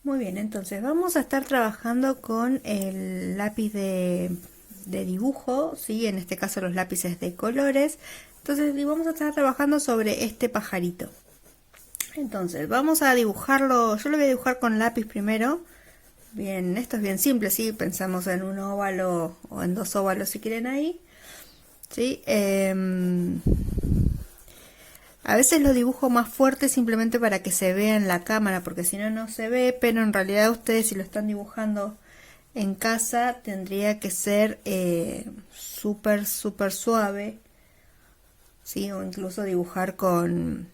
Muy bien, entonces vamos a estar trabajando con el lápiz de dibujo, ¿sí? En este caso los lápices de colores. Entonces vamos a estar trabajando sobre este pajarito. Entonces vamos a dibujarlo, yo lo voy a dibujar con lápiz primero. Bien, esto es bien simple, ¿sí? Pensamos en un óvalo o en dos óvalos si quieren ahí, ¿sí? A veces lo dibujo más fuerte simplemente para que se vea en la cámara, porque si no, no se ve, pero en realidad ustedes si lo están dibujando en casa tendría que ser súper suave, ¿sí? O incluso dibujar con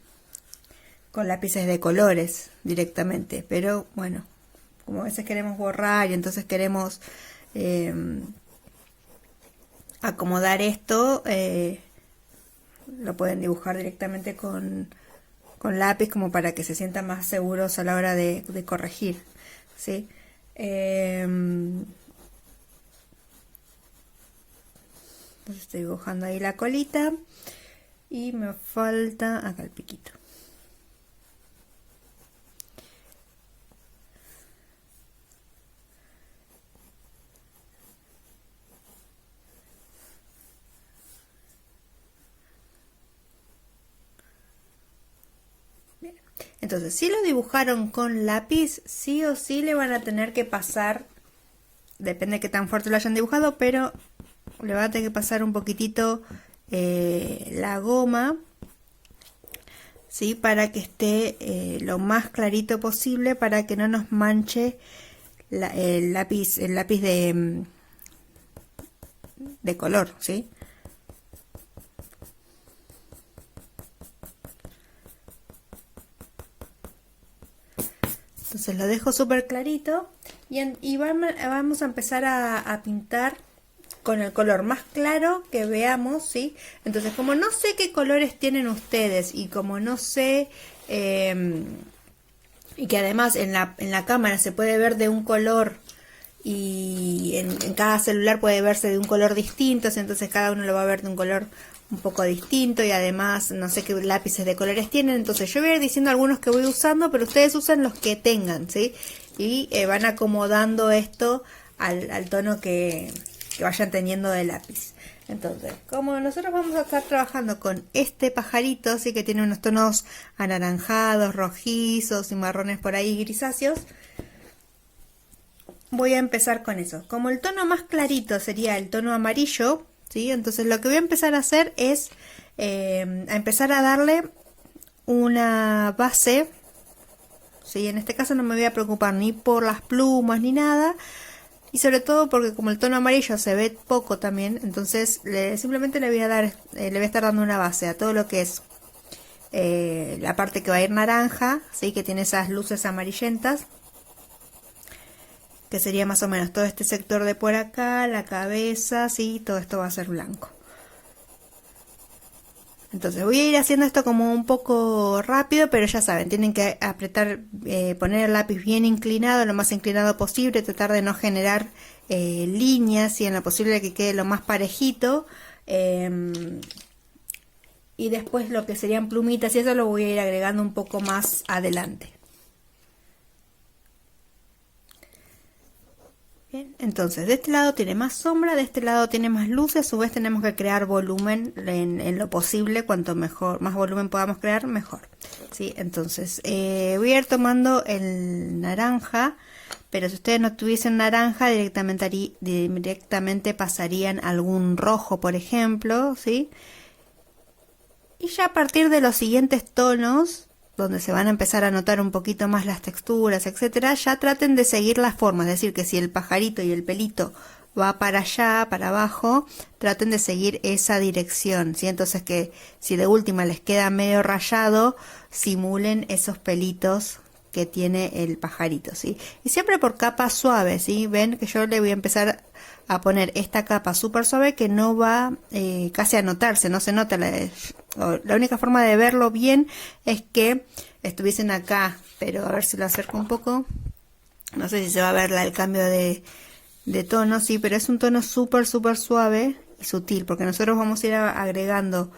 lápices de colores directamente, pero bueno, como a veces queremos borrar y entonces queremos acomodar esto, lo pueden dibujar directamente con lápiz como para que se sientan más seguros a la hora de corregir, ¿sí? Entonces estoy dibujando ahí la colita y me falta acá el piquito. Entonces, si lo dibujaron con lápiz, sí o sí le van a tener que pasar, depende de qué tan fuerte lo hayan dibujado, pero le van a tener que pasar un poquitito la goma, ¿sí? Para que esté lo más clarito posible, para que no nos manche el lápiz de color, ¿sí? Entonces lo dejo súper clarito y vamos a empezar a pintar con el color más claro que veamos, ¿sí? Entonces, como no sé qué colores tienen ustedes y como no sé, y que además en la cámara se puede ver de un color y en cada celular puede verse de un color distinto, entonces cada uno lo va a ver de un color un poco distinto y además no sé qué lápices de colores tienen, entonces yo voy a ir diciendo algunos que voy usando, pero ustedes usan los que tengan, ¿sí? Y van acomodando esto al tono que vayan teniendo de lápiz. Entonces, como nosotros vamos a estar trabajando con este pajarito, sí, que tiene unos tonos anaranjados, rojizos y marrones por ahí grisáceos, voy a empezar con eso. Como el tono más clarito sería el tono amarillo, ¿sí? Entonces lo que voy a empezar a hacer es a empezar a darle una base, ¿sí? En este caso no me voy a preocupar ni por las plumas ni nada, y sobre todo porque como el tono amarillo se ve poco también, entonces simplemente le voy a estar dando una base a todo lo que es la parte que va a ir naranja, ¿sí? Que tiene esas luces amarillentas, que sería más o menos todo este sector de por acá, la cabeza, ¿sí? Todo esto va a ser blanco. Entonces voy a ir haciendo esto como un poco rápido, pero ya saben, tienen que apretar, poner el lápiz bien inclinado, lo más inclinado posible, tratar de no generar líneas y en lo posible que quede lo más parejito. Y después lo que serían plumitas y eso lo voy a ir agregando un poco más adelante. Bien, entonces de este lado tiene más sombra, de este lado tiene más luz, a su vez tenemos que crear volumen en lo posible, cuanto mejor, más volumen podamos crear, mejor, ¿sí? Entonces voy a ir tomando el naranja, pero si ustedes no tuviesen naranja directamente pasarían algún rojo, por ejemplo, ¿sí? Y ya a partir de los siguientes tonos, donde se van a empezar a notar un poquito más las texturas, etcétera, ya traten de seguir las formas, es decir, que si el pajarito y el pelito va para allá, para abajo, traten de seguir esa dirección, ¿sí? Entonces que si de última les queda medio rayado, simulen esos pelitos que tiene el pajarito, ¿sí? Y siempre por capas suaves, ¿sí? Ven que yo le voy a empezar a poner esta capa súper suave que no va casi a notarse, no se nota. La única forma de verlo bien es que estuviesen acá, pero a ver si lo acerco un poco, no sé si se va a ver el cambio de tono, sí, pero es un tono súper suave y sutil, porque nosotros vamos a ir agregando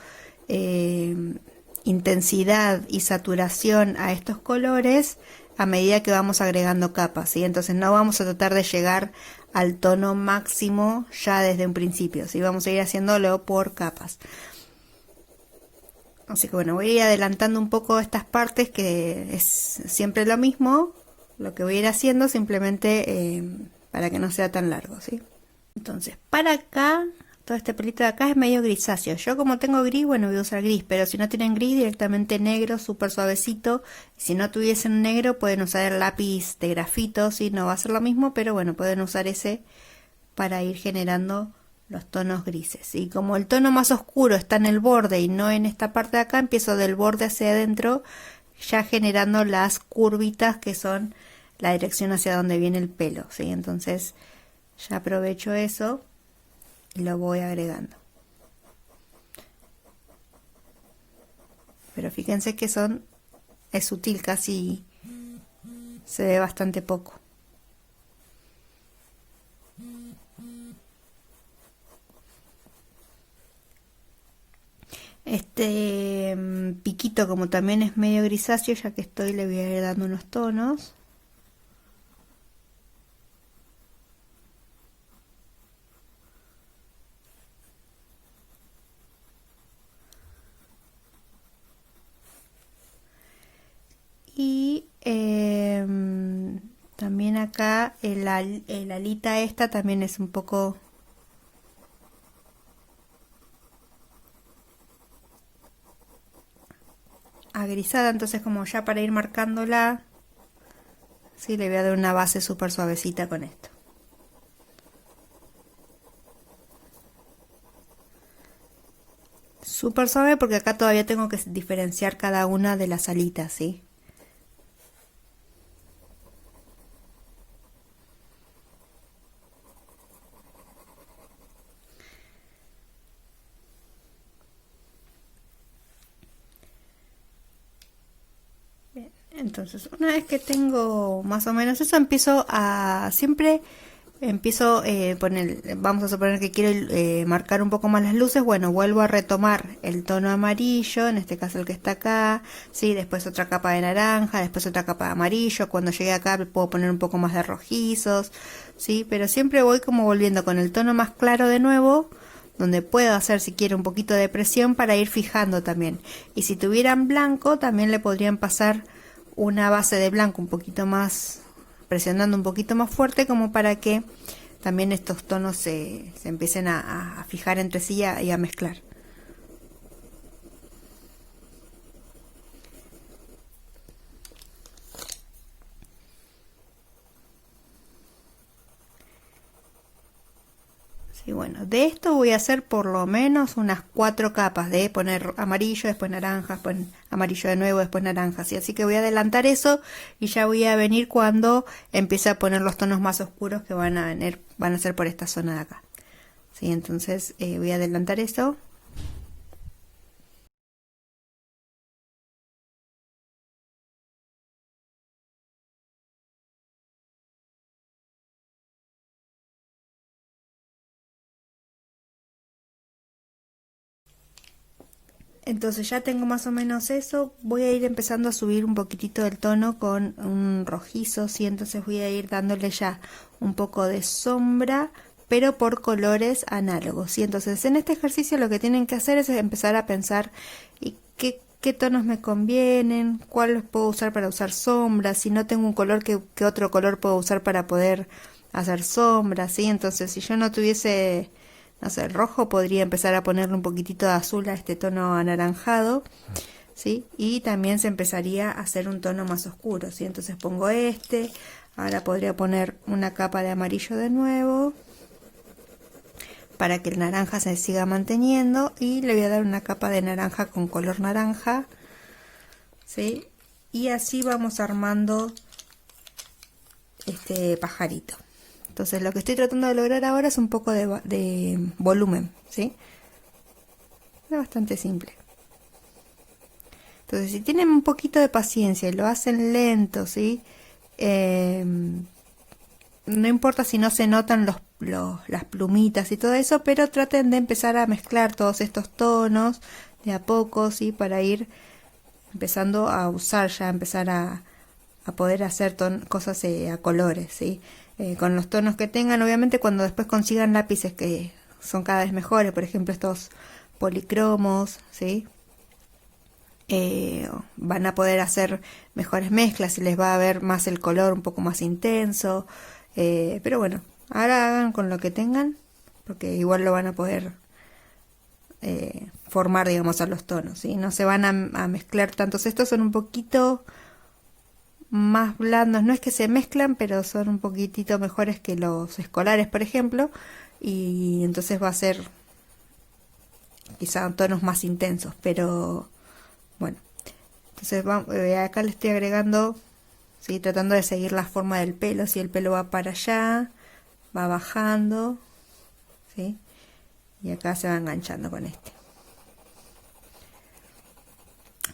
intensidad y saturación a estos colores, a medida que vamos agregando capas, ¿sí? Entonces no vamos a tratar de llegar al tono máximo ya desde un principio, ¿sí? Vamos a ir haciéndolo por capas. Así que bueno, voy a ir adelantando un poco estas partes, que es siempre lo mismo, lo que voy a ir haciendo, simplemente para que no sea tan largo, ¿sí? Entonces, para acá, todo este pelito de acá es medio grisáceo. Yo como tengo gris, bueno, voy a usar gris, pero si no tienen gris, directamente negro, súper suavecito. Si no tuviesen negro, pueden usar el lápiz de grafito, ¿sí? No va a ser lo mismo, pero bueno, pueden usar ese para ir generando los tonos grises. Y como el tono más oscuro está en el borde y no en esta parte de acá, empiezo del borde hacia adentro, ya generando las curvitas que son la dirección hacia donde viene el pelo, ¿sí? Entonces ya aprovecho eso y lo voy agregando. Pero fíjense que es sutil, casi se ve bastante poco. Este piquito, como también es medio grisáceo, ya que le voy a ir dando unos tonos. Y también acá el alita esta también es un poco agrisada, entonces como ya para ir marcándola, sí, le voy a dar una base súper suavecita con esto. Súper suave porque acá todavía tengo que diferenciar cada una de las alitas, ¿sí? Bien, entonces una vez que tengo más o menos eso, siempre empiezo vamos a suponer que quiero marcar un poco más las luces. Bueno, vuelvo a retomar el tono amarillo, en este caso el que está acá, sí, después otra capa de naranja, después otra capa de amarillo. Cuando llegue acá puedo poner un poco más de rojizos, sí, pero siempre voy como volviendo con el tono más claro de nuevo, donde puedo hacer, si quiero, un poquito de presión para ir fijando también. Y si tuvieran blanco, también le podrían pasar una base de blanco un poquito más, presionando un poquito más fuerte, como para que también estos tonos se empiecen a fijar entre sí y a mezclar. Y bueno, de esto voy a hacer por lo menos unas 4 capas, de poner amarillo, después naranja, después amarillo de nuevo, después naranja, ¿sí? Así que voy a adelantar eso y ya voy a venir cuando empiece a poner los tonos más oscuros que van a ser por esta zona de acá, ¿sí? Entonces voy a adelantar eso. Entonces ya tengo más o menos eso. Voy a ir empezando a subir un poquitito del tono con un rojizo, ¿sí? Entonces voy a ir dándole ya un poco de sombra, pero por colores análogos, ¿sí? Entonces en este ejercicio lo que tienen que hacer es empezar a pensar qué tonos me convienen, cuáles puedo usar para usar sombras, si no tengo un color, qué otro color puedo usar para poder hacer sombras, ¿sí? Entonces si yo no tuviese, no sé, el rojo, podría empezar a ponerle un poquitito de azul a este tono anaranjado, ¿sí? Y también se empezaría a hacer un tono más oscuro, ¿sí? Entonces pongo ahora podría poner una capa de amarillo de nuevo, para que el naranja se siga manteniendo, y le voy a dar una capa de naranja con color naranja, ¿sí? Y así vamos armando este pajarito. Entonces lo que estoy tratando de lograr ahora es un poco de volumen, ¿sí? Es bastante simple. Entonces si tienen un poquito de paciencia y lo hacen lento, ¿sí? No importa si no se notan las plumitas y todo eso, pero traten de empezar a mezclar todos estos tonos de a poco, ¿sí? Para ir empezando a usar, ya empezar a a poder hacer cosas a colores, ¿sí? Con los tonos que tengan, obviamente cuando después consigan lápices que son cada vez mejores, por ejemplo estos policromos, ¿sí? Van a poder hacer mejores mezclas y les va a ver más el color un poco más intenso, pero bueno, ahora hagan con lo que tengan porque igual lo van a poder formar, digamos, a los tonos, ¿sí? No se van a mezclar tantos. Estos son un poquito más blandos, no es que se mezclan, pero son un poquitito mejores que los escolares, por ejemplo, y entonces va a ser quizá tonos más intensos, pero bueno. Entonces acá le estoy agregando, ¿sí? Tratando de seguir la forma del pelo. Si el pelo va para allá, va bajando, ¿sí? Y acá se va enganchando con este.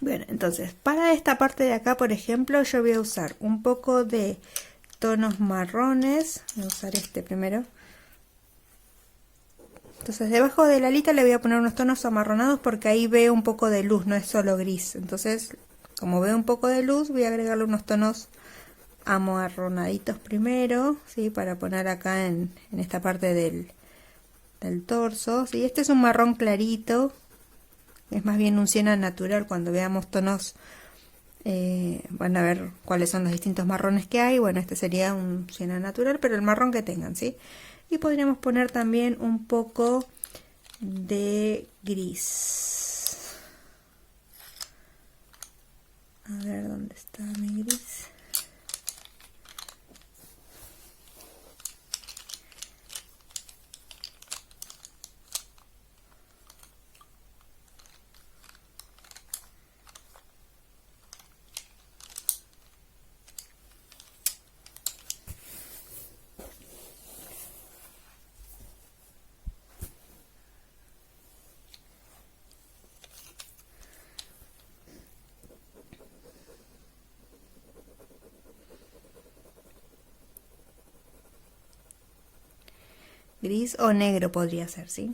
Bueno, entonces para esta parte de acá, por ejemplo, yo voy a usar un poco de tonos marrones. Voy a usar este primero. Entonces debajo de la alita le voy a poner unos tonos amarronados porque ahí veo un poco de luz, no es solo gris. Entonces, como veo un poco de luz, voy a agregarle unos tonos amarronaditos primero, ¿sí? Para poner acá en esta parte del torso, ¿sí? Este es un marrón clarito, es más bien un siena natural. Cuando veamos tonos van a ver cuáles son los distintos marrones que hay. Bueno, este sería un siena natural, pero el marrón que tengan, ¿sí? Y podríamos poner también un poco de gris. A ver dónde está mi gris. Gris o negro podría ser, ¿sí?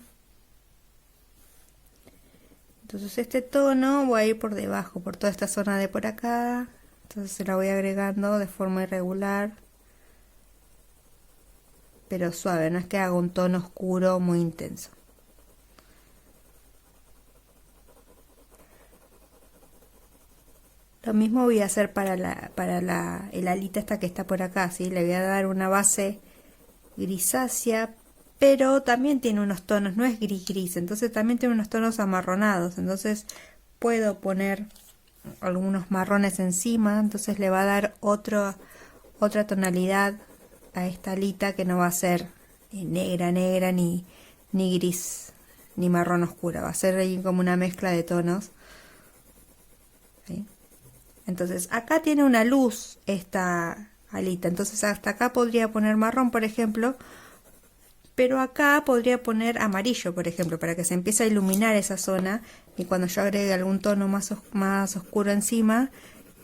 Entonces este tono voy a ir por debajo, por toda esta zona de por acá. Entonces se la voy agregando de forma irregular, pero suave, no es que haga un tono oscuro muy intenso. Lo mismo voy a hacer para el alita esta que está por acá, ¿sí? Le voy a dar una base grisácea, pero también tiene unos tonos, no es gris gris, entonces también tiene unos tonos amarronados. Entonces puedo poner algunos marrones encima, entonces le va a dar otra tonalidad a esta alita que no va a ser negra ni gris ni marrón oscura, va a ser ahí como una mezcla de tonos, ¿sí? Entonces acá tiene una luz esta alita, entonces hasta acá podría poner marrón, por ejemplo, pero acá podría poner amarillo, por ejemplo, para que se empiece a iluminar esa zona y cuando yo agregue algún tono más oscuro encima,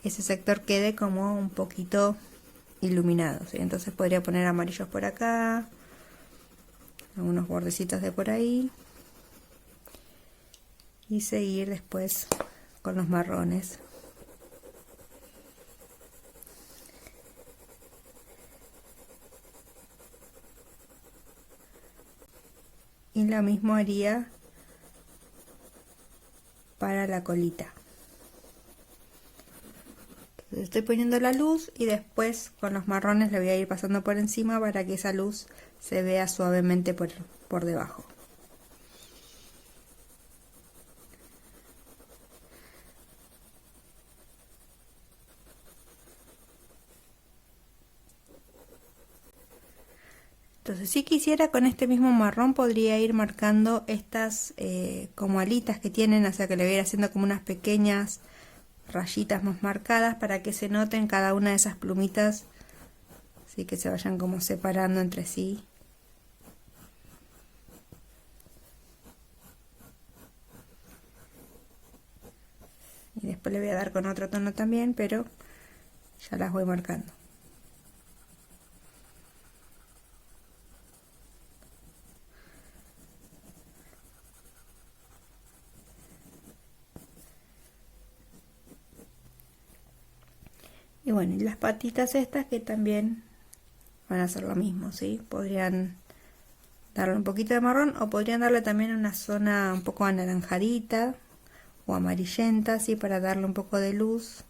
ese sector quede como un poquito iluminado, ¿sí? Entonces podría poner amarillos por acá, algunos bordecitos de por ahí y seguir después con los marrones. Y lo mismo haría para la colita. Entonces estoy poniendo la luz y después con los marrones le voy a ir pasando por encima para que esa luz se vea suavemente por debajo. Entonces si quisiera con este mismo marrón podría ir marcando estas como alitas que tienen, o sea que le voy a ir haciendo como unas pequeñas rayitas más marcadas para que se noten cada una de esas plumitas, así que se vayan como separando entre sí. Y después le voy a dar con otro tono también, pero ya las voy marcando. Y bueno, y las patitas estas que también van a hacer lo mismo, ¿sí? Podrían darle un poquito de marrón o podrían darle también una zona un poco anaranjadita o amarillenta, ¿sí? Para darle un poco de luz.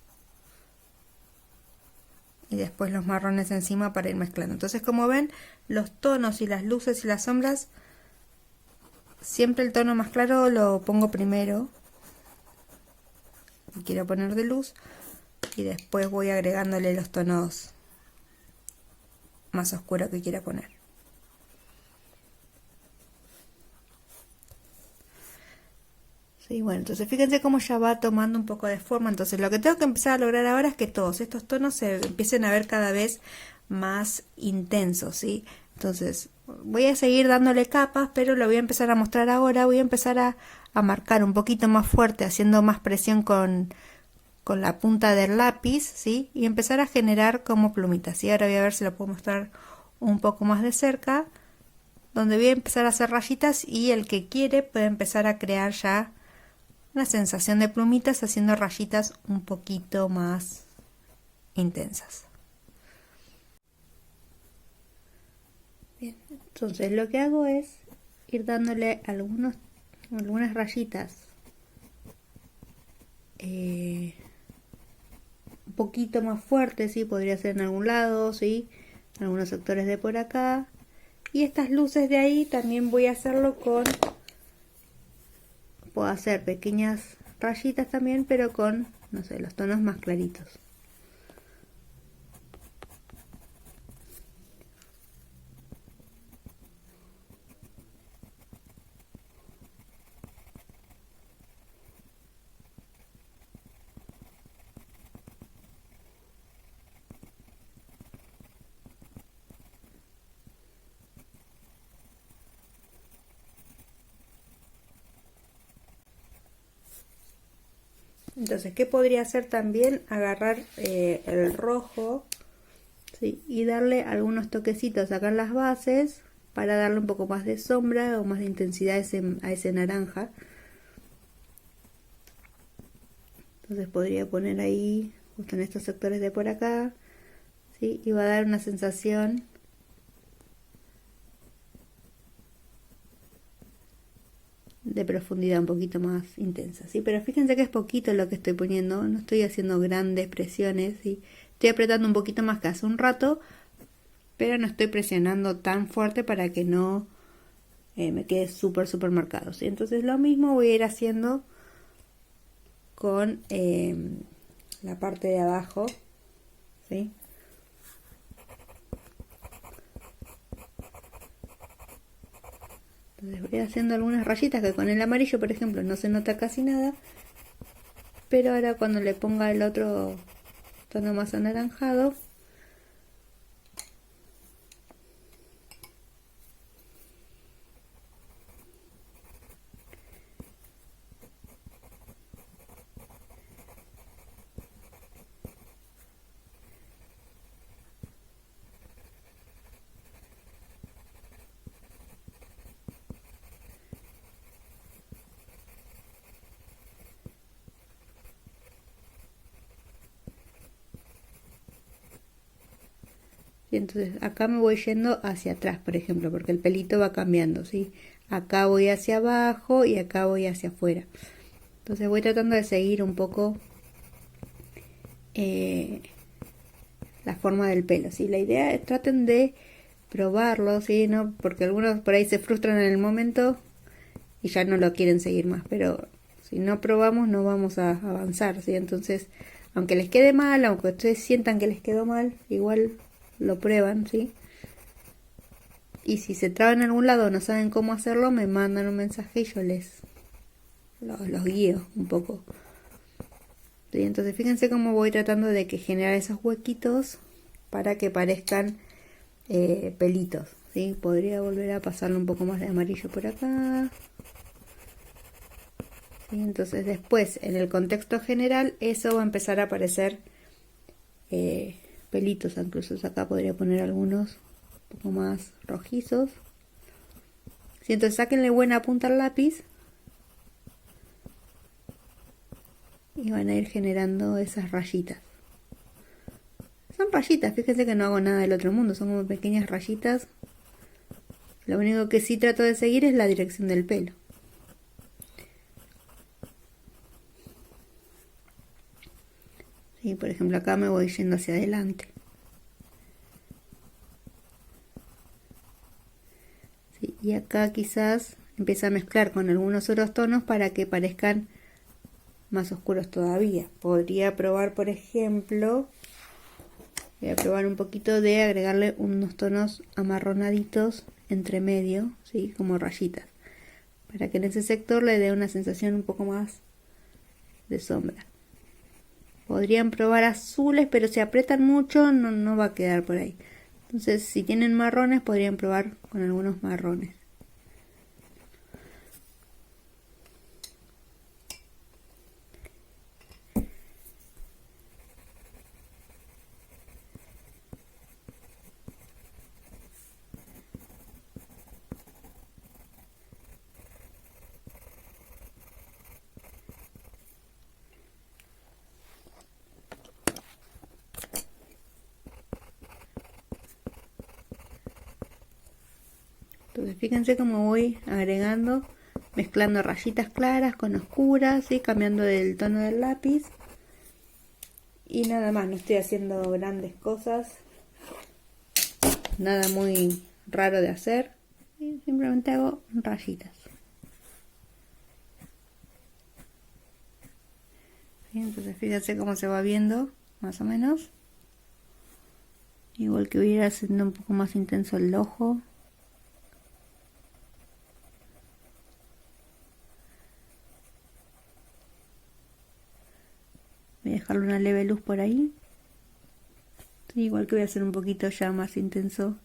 Y después los marrones encima para ir mezclando. Entonces, como ven, los tonos y las luces y las sombras, siempre el tono más claro lo pongo primero. Y quiero poner de luz. Y después voy agregándole los tonos más oscuros que quiera poner. Sí, bueno, entonces fíjense cómo ya va tomando un poco de forma. Entonces lo que tengo que empezar a lograr ahora es que todos estos tonos se empiecen a ver cada vez más intensos, ¿sí? Entonces voy a seguir dándole capas, pero lo voy a empezar a mostrar ahora. Voy a empezar a marcar un poquito más fuerte, haciendo más presión con la punta del lápiz, ¿sí? Y empezar a generar como plumitas, ¿sí? Ahora voy a ver si lo puedo mostrar un poco más de cerca, donde voy a empezar a hacer rayitas y el que quiere puede empezar a crear ya una sensación de plumitas haciendo rayitas un poquito más intensas. Bien, entonces lo que hago es ir dándole algunas rayitas un poquito más fuertes, ¿sí? Podría ser en algún lado, ¿sí? En algunos sectores de por acá. Y estas luces de ahí también voy a hacerlo puedo hacer pequeñas rayitas también, pero con, no sé, los tonos más claritos. Entonces, ¿qué podría hacer también? Agarrar el rojo, ¿sí? Y darle algunos toquecitos acá en las bases para darle un poco más de sombra o más de intensidad a ese naranja. Entonces podría poner ahí, justo en estos sectores de por acá, ¿sí? Y va a dar una sensación de profundidad un poquito más intensa, ¿sí? Pero fíjense que es poquito lo que estoy poniendo, no estoy haciendo grandes presiones, ¿sí? Estoy apretando un poquito más que hace un rato, pero no estoy presionando tan fuerte para que no me quede súper marcado, ¿sí? Entonces lo mismo voy a ir haciendo con la parte de abajo, ¿sí? Entonces voy haciendo algunas rayitas que con el amarillo, por ejemplo, no se nota casi nada, pero ahora cuando le ponga el otro tono más anaranjado, y entonces acá me voy yendo hacia atrás, por ejemplo, porque el pelito va cambiando, ¿sí? Acá voy hacia abajo y acá voy hacia afuera. Entonces voy tratando de seguir un poco la forma del pelo, ¿sí? La idea es traten de probarlo, ¿sí? ¿No? Porque algunos por ahí se frustran en el momento y ya no lo quieren seguir más, pero si no probamos no vamos a avanzar, ¿sí? Entonces, aunque les quede mal, aunque ustedes sientan que les quedó mal, igual lo prueban, ¿sí? Y si se traban en algún lado o no saben cómo hacerlo, me mandan un mensaje y yo los guío un poco. ¿Sí? Entonces fíjense cómo voy tratando de que generar esos huequitos para que parezcan pelitos, ¿sí? Podría volver a pasarle un poco más de amarillo por acá. ¿Sí? Entonces después, en el contexto general, eso va a empezar a aparecer pelitos. Incluso acá podría poner algunos un poco más rojizos. ¿Sí? Entonces sáquenle buena punta al lápiz y van a ir generando esas rayitas. Son rayitas, fíjense que no hago nada del otro mundo, son como pequeñas rayitas. Lo único que sí trato de seguir es la dirección del pelo. Sí, por ejemplo acá me voy yendo hacia adelante. Sí, y acá quizás empieza a mezclar con algunos otros tonos para que parezcan más oscuros todavía. Podría probar, por ejemplo, voy a probar un poquito de agregarle unos tonos amarronaditos entre medio, ¿sí? Como rayitas, para que en ese sector le dé una sensación un poco más de sombra. Podrían probar azules, pero si aprietan mucho no va a quedar por ahí. Entonces, si tienen marrones, podrían probar con algunos marrones. Entonces fíjense cómo voy agregando, mezclando rayitas claras con oscuras, ¿sí? Cambiando del tono del lápiz. Y nada más, no estoy haciendo grandes cosas, nada muy raro de hacer. Y simplemente hago rayitas. ¿Sí? Entonces fíjense cómo se va viendo, más o menos. Igual que voy a ir haciendo un poco más intenso el ojo. Voy a dejarle una leve luz por ahí. Sí, igual que voy a hacer un poquito ya más intenso.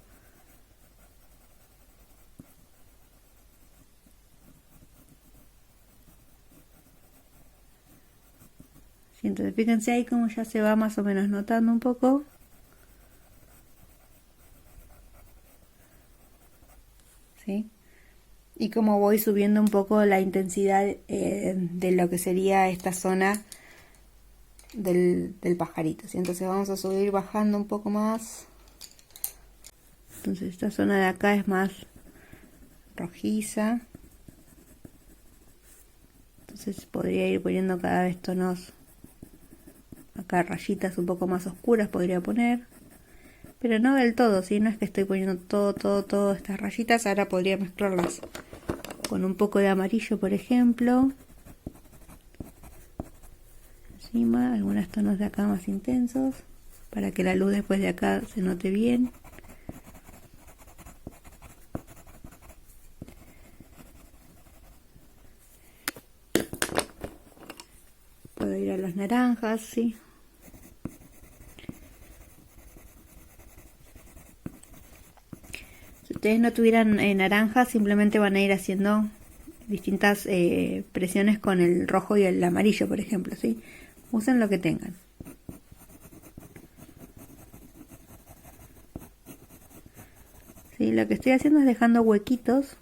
Sí, entonces fíjense ahí como ya se va más o menos notando un poco. ¿Sí? Y como voy subiendo un poco la intensidad de lo que sería esta zona del pajarito, ¿sí? Entonces vamos a subir bajando un poco más. Entonces esta zona de acá es más rojiza. Entonces podría ir poniendo cada vez tonos, acá rayitas un poco más oscuras podría poner. Pero no del todo, ¿sí? No es que estoy poniendo todo estas rayitas. Ahora podría mezclarlas con un poco de amarillo, por ejemplo. Encima, algunos tonos de acá más intensos, para que la luz después de acá se note bien. Puedo ir a las naranjas, ¿sí? Si ustedes no tuvieran naranjas, simplemente van a ir haciendo distintas presiones con el rojo y el amarillo, por ejemplo, ¿sí? Usen lo que tengan. ¿Sí? Lo que estoy haciendo es dejando huequitos.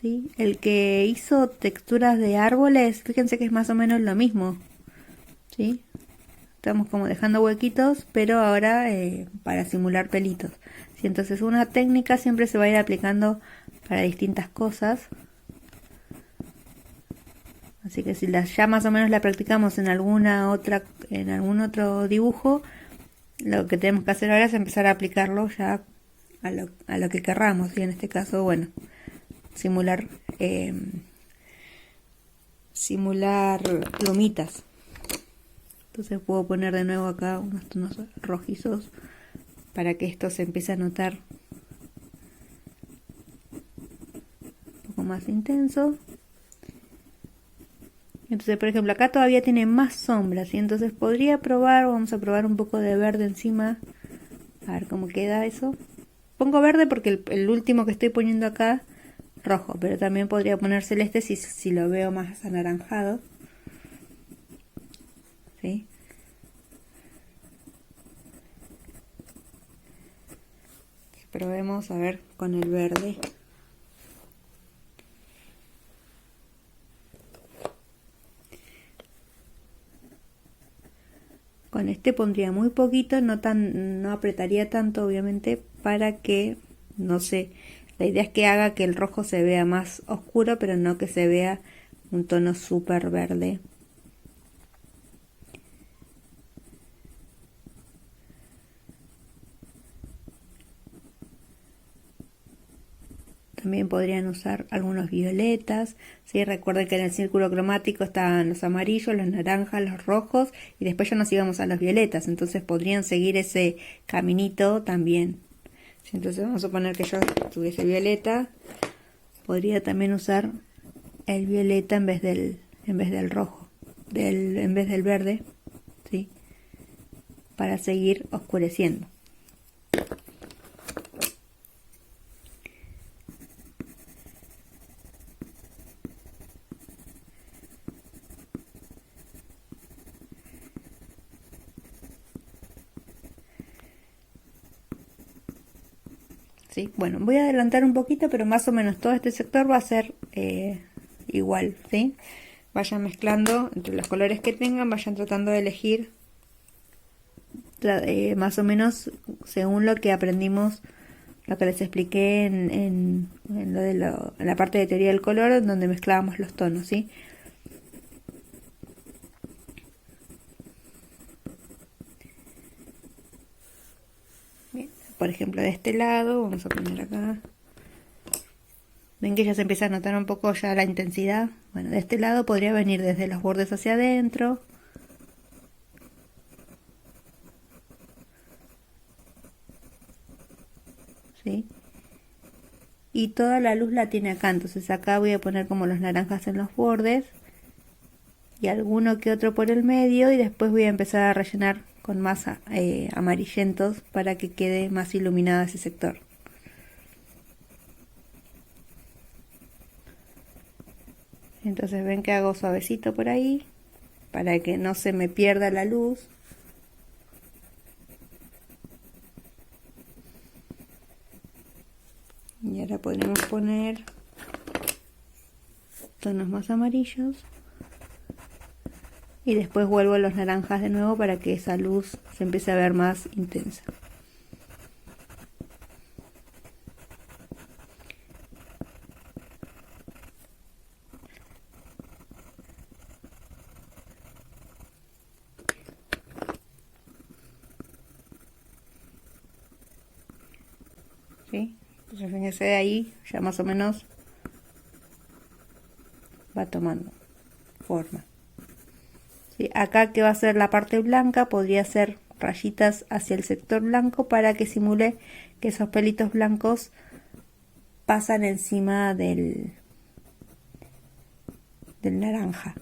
¿Sí? El que hizo texturas de árboles, fíjense que es más o menos lo mismo. ¿Sí? Estamos como dejando huequitos, pero ahora para simular pelitos. ¿Sí? Entonces una técnica siempre se va a ir aplicando para distintas cosas. Así que si ya más o menos la practicamos en algún otro dibujo, lo que tenemos que hacer ahora es empezar a aplicarlo ya a lo que querramos. Y en este caso, bueno, simular plumitas. Entonces puedo poner de nuevo acá unos tonos rojizos para que esto se empiece a notar un poco más intenso. Entonces, por ejemplo, acá todavía tiene más sombras, y entonces podría probar, vamos a probar un poco de verde encima, a ver cómo queda eso. Pongo verde porque el último que estoy poniendo acá, rojo, pero también podría poner celeste si lo veo más anaranjado. ¿Sí? Probemos a ver con el verde. Con este pondría muy poquito, no apretaría tanto obviamente para que, no sé, la idea es que haga que el rojo se vea más oscuro, pero no que se vea un tono súper verde. También podrían usar algunos violetas, ¿sí? Recuerden que en el círculo cromático estaban los amarillos, los naranjas, los rojos y después ya nos íbamos a los violetas, entonces podrían seguir ese caminito también. ¿Sí? Entonces vamos a suponer que yo tuviese violeta, podría también usar el violeta en vez del rojo, en vez del verde, ¿sí? Para seguir oscureciendo. ¿Sí? Bueno, voy a adelantar un poquito, pero más o menos todo este sector va a ser igual, ¿sí? Vayan mezclando entre los colores que tengan, vayan tratando de elegir más o menos según lo que aprendimos, lo que les expliqué en la parte de teoría del color, donde mezclábamos los tonos, ¿sí? Por ejemplo, de este lado, vamos a poner acá. Ven que ya se empieza a notar un poco ya la intensidad. Bueno, de este lado podría venir desde los bordes hacia adentro. ¿Sí? Y toda la luz la tiene acá, entonces acá voy a poner como los naranjas en los bordes. Y alguno que otro por el medio y después voy a empezar a rellenar con más amarillentos para que quede más iluminado ese sector. Entonces ven que hago suavecito por ahí para que no se me pierda la luz. Y ahora podremos poner tonos más amarillos. Y después vuelvo a los naranjas de nuevo para que esa luz se empiece a ver más intensa. ¿Sí? Entonces fíjense de ahí, ya más o menos va tomando forma. ¿Sí? Acá que va a ser la parte blanca, podría ser rayitas hacia el sector blanco para que simule que esos pelitos blancos pasan encima del naranja.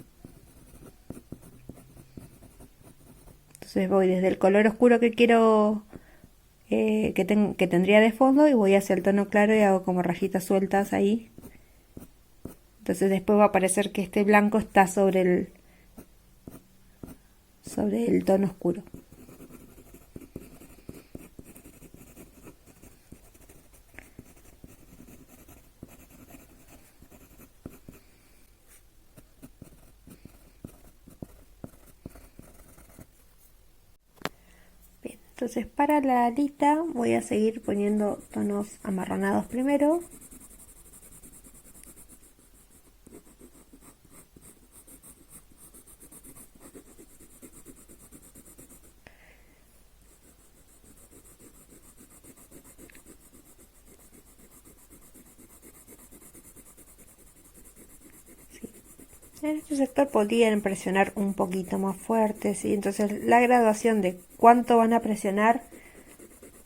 Entonces voy desde el color oscuro que quiero que tendría de fondo y voy hacia el tono claro y hago como rayitas sueltas ahí. Entonces después va a aparecer que este blanco está sobre el tono oscuro. Bien, entonces para la alita voy a seguir poniendo tonos amarronados primero. En este sector podrían presionar un poquito más fuerte, ¿sí? Entonces la graduación de cuánto van a presionar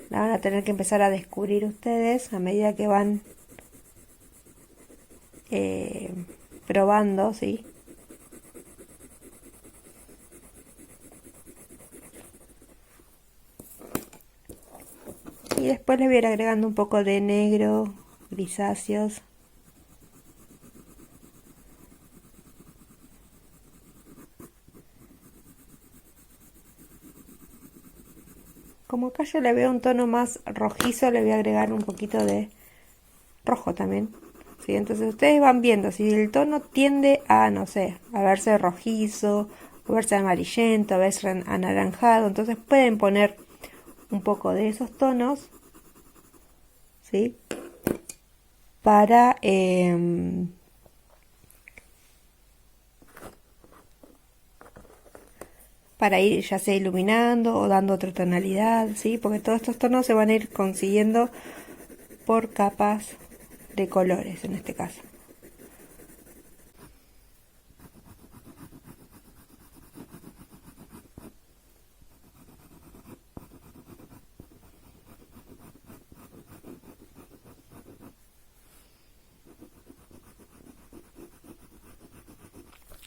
la van a tener que empezar a descubrir ustedes a medida que van probando, ¿sí? Y después le voy a ir agregando un poco de negro, grisáceos. Como acá yo le veo un tono más rojizo, le voy a agregar un poquito de rojo también. ¿Sí? Entonces ustedes van viendo si el tono tiende a, no sé, a verse rojizo verse amarillento, verse anaranjado. Entonces pueden poner un poco de esos tonos, ¿sí? Para ir ya sea iluminando o dando otra tonalidad, ¿sí? Porque todos estos tonos se van a ir consiguiendo por capas de colores en este caso.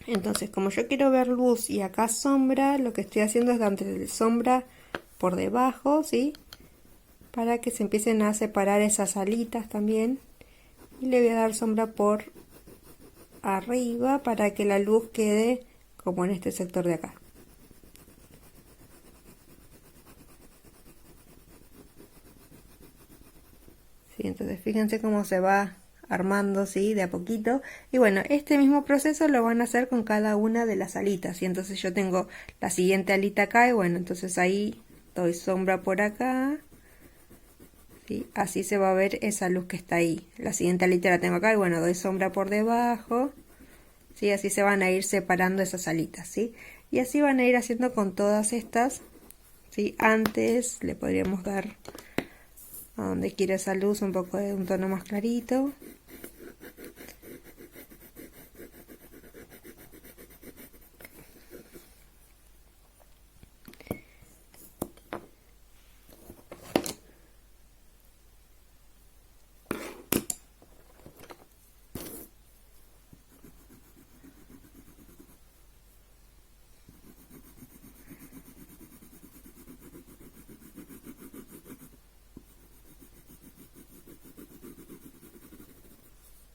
Entonces, como yo quiero ver luz y acá sombra, lo que estoy haciendo es darle sombra por debajo, ¿sí? Para que se empiecen a separar esas alitas también. Y le voy a dar sombra por arriba para que la luz quede como en este sector de acá. ¿Sí? Entonces, fíjense cómo se va armando, ¿sí? De a poquito. Y bueno, este mismo proceso lo van a hacer con cada una de las alitas. Y entonces yo tengo la siguiente alita acá y bueno, entonces ahí doy sombra por acá, ¿sí? Así se va a ver esa luz que está ahí. La siguiente alita la tengo acá y bueno, doy sombra por debajo, ¿sí? Así se van a ir separando esas alitas, ¿sí? Y así van a ir haciendo con todas estas, ¿sí? Antes le podríamos dar a donde quiera esa luz un poco de un tono más clarito.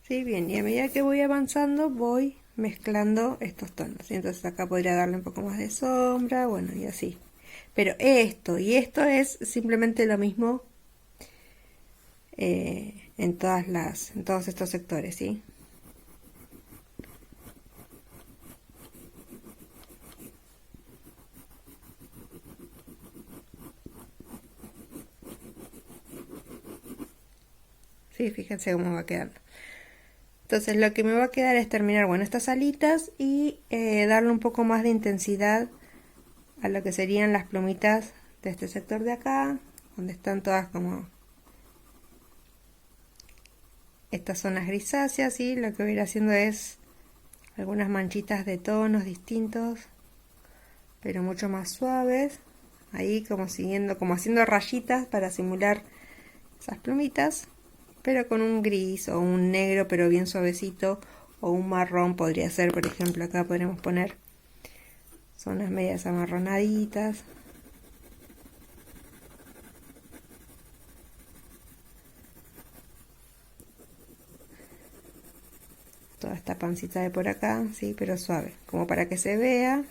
Sí, bien, y a medida que voy avanzando voy mezclando estos tonos. Y entonces acá podría darle un poco más de sombra, bueno, y así. Pero esto y esto es simplemente lo mismo en todos estos sectores, ¿sí? Sí, fíjense cómo va quedando. Entonces lo que me va a quedar es terminar, bueno, estas alitas y darle un poco más de intensidad a lo que serían las plumitas de este sector de acá, donde están todas como estas zonas grisáceas, y lo que voy a ir haciendo es algunas manchitas de tonos distintos, pero mucho más suaves, ahí como haciendo rayitas para simular esas plumitas, pero con un gris o un negro pero bien suavecito, o un marrón podría ser, por ejemplo acá podremos poner zonas medias amarronaditas. Toda esta pancita de por acá, sí, pero suave, como para que se vea.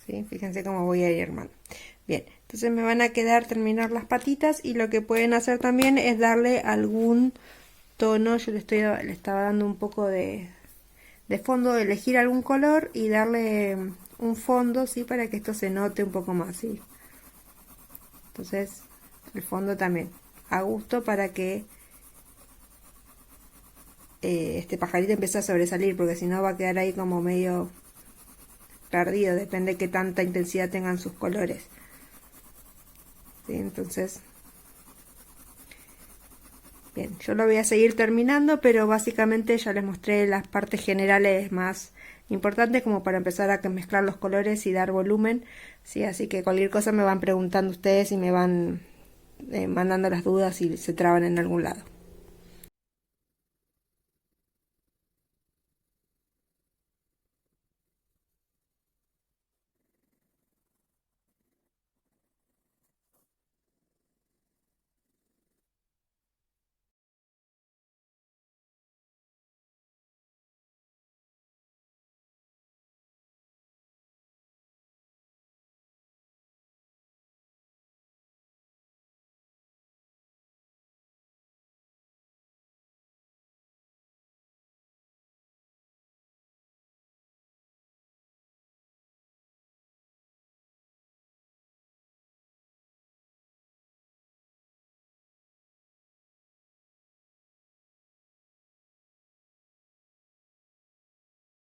¿Sí? Fíjense cómo voy a ir armando. Bien, entonces me van a quedar terminar las patitas, y lo que pueden hacer también es darle algún tono. Yo le estaba dando un poco de fondo, elegir algún color y darle un fondo, ¿sí? Para que esto se note un poco más, ¿sí? Entonces el fondo también a gusto para que este pajarito empiece a sobresalir, porque si no va a quedar ahí como medio perdido, depende de qué tanta intensidad tengan sus colores, ¿sí? Entonces, bien, yo lo voy a seguir terminando, pero básicamente ya les mostré las partes generales más importantes como para empezar a mezclar los colores y dar volumen, ¿sí? Así que cualquier cosa me van preguntando ustedes y me van mandando las dudas si se traban en algún lado.